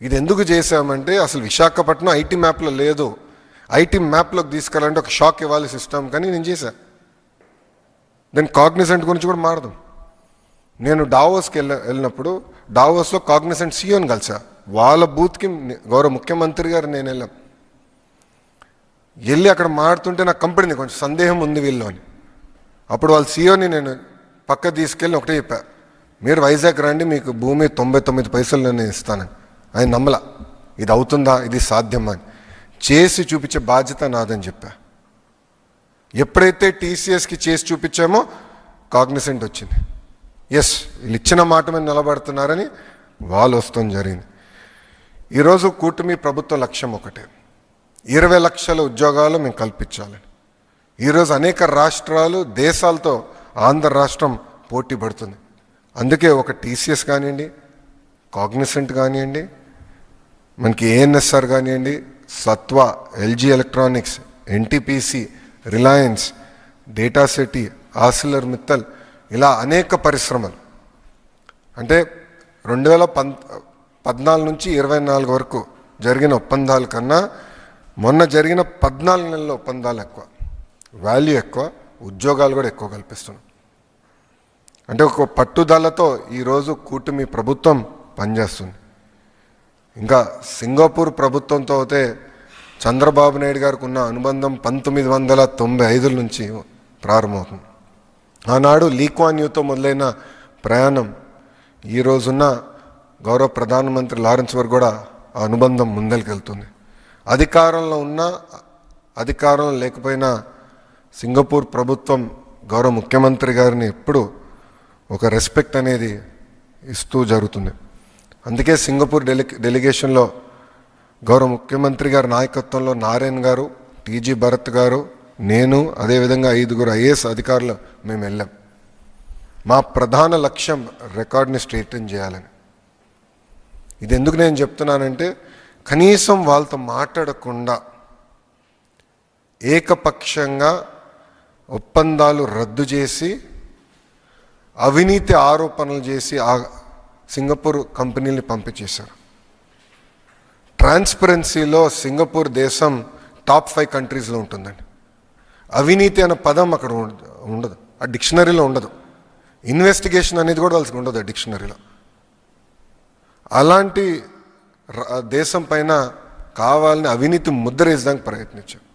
ఇది ఎందుకు చేసామంటే అసలు విశాఖపట్నం ఐటీ మ్యాప్లో లేదు. ఐటీ మ్యాప్లోకి తీసుకెళ్ళాలంటే ఒక షాక్ ఇవ్వాలి సిస్టమ్, కానీ నేను చేశా. దాని కాగ్నిసెంట్ గురించి కూడా మారదాం. నేను డావోస్కి వెళ్ళినప్పుడు డావోస్లో కాగ్నిసెంట్ సీఈఓని కలిసా. వాళ్ళ బూత్కి గౌరవ ముఖ్యమంత్రి గారు నేను వెళ్ళి అక్కడ మాడుతుంటే నాకు కంపెనీ కొంచెం సందేహం ఉంది వీళ్ళు అని. అప్పుడు వాళ్ళ సీఈఓని నేను పక్క తీసుకెళ్ళి ఒకటే చెప్పా, మీరు వైజాగ్ రండి, మీకు భూమి 99 పైసలు నేను ఇస్తానని. ఆయన నమ్మలా, ఇది అవుతుందా, ఇది సాధ్యమా అని. చేసి చూపించే బాధ్యత నాదని చెప్పా. ఎప్పుడైతే టీసీఎస్కి చేసి చూపించామో కాగ్నిసెంట్ వచ్చింది. ఎస్, వీళ్ళు ఇచ్చిన మాట మీద నిలబడుతున్నారని వాళ్ళు వస్తాం జరిగింది. ఈరోజు కూటమి ప్రభుత్వ లక్ష్యం ఒకటే, 20 లక్షల ఉద్యోగాలు మేము కల్పించాలని. ఈరోజు అనేక రాష్ట్రాలు దేశాలతో ఆంధ్ర రాష్ట్రం పోటీ పడుతుంది. అందుకే ఒక టీసీఎస్ కానివ్వండి, కాగ్నిసెంట్ కానివ్వండి, మనకి ఏఎన్ఎస్ఆర్ కానివ్వండి, సత్వ, LG electronics, NTPC, Reliance, data city, ఆసిలర్ Mittal, ఇలా అనేక పరిశ్రమలు. అంటే 2014 నుంచి 24 వరకు జరిగిన ఒప్పందాల కన్నా మొన్న జరిగిన 14 నెలల ఒప్పందాలు ఎక్కువ, వాల్యూ ఎక్కువ, ఉద్యోగాలు కూడా ఎక్కువ కల్పిస్తున్నాం. అంటే ఒక పట్టుదలతో ఈరోజు కూటమి ప్రభుత్వం పనిచేస్తుంది. ఇంకా సింగపూర్ ప్రభుత్వంతో అయితే చంద్రబాబు నాయుడు గారికి ఉన్న అనుబంధం 1995 నుంచి ప్రారంభమవుతుంది. ఆనాడు లీ క్వాన్ యూతో మొదలైన ప్రయాణం ఈ రోజున్న గౌరవ ప్రధానమంత్రి లారెన్స్ వరకు కూడా ఆ అనుబంధం ముందరికెళ్తుంది. అధికారంలో ఉన్నా అధికారం లేకపోయినా సింగపూర్ ప్రభుత్వం గౌరవ ముఖ్యమంత్రి గారిని ఎప్పుడు ఒక రెస్పెక్ట్ అనేది ఇస్తూ జరుగుతుంది. అందుకే సింగపూర్ డెలిగేషన్లో గౌరవ ముఖ్యమంత్రి గారి నాయకత్వంలో నారాయణ్ గారు, టీజీ భరత్ గారు, నేను, అదేవిధంగా 5 ఐఏఎస్ అధికారులు మేము వెళ్ళాం. మా ప్రధాన లక్ష్యం రికార్డ్ని స్ట్రెయిటన్ చేయాలని. ఇది ఎందుకు నేను చెప్తున్నానంటే, కనీసం వాళ్ళతో మాట్లాడకుండా ఏకపక్షంగా ఒప్పందాలు రద్దు చేసి అవినీతి ఆరోపణలు చేసి ఆ సింగపూర్ కంపెనీని పంపించేశారు. ట్రాన్స్పరెన్సీలో సింగపూర్ దేశం టాప్ 5 కంట్రీస్లో ఉంటుందండి. అవినీతి అనే పదం అక్కడ ఉండదు, ఆ డిక్షనరీలో ఉండదు. ఇన్వెస్టిగేషన్ అనేది కూడా వాళ్ళకి ఉండదు ఆ డిక్షనరీలో. అలాంటి దేశం పైన కావాలని అవినీతి ముద్ర వేసడానికి ప్రయత్నించారు.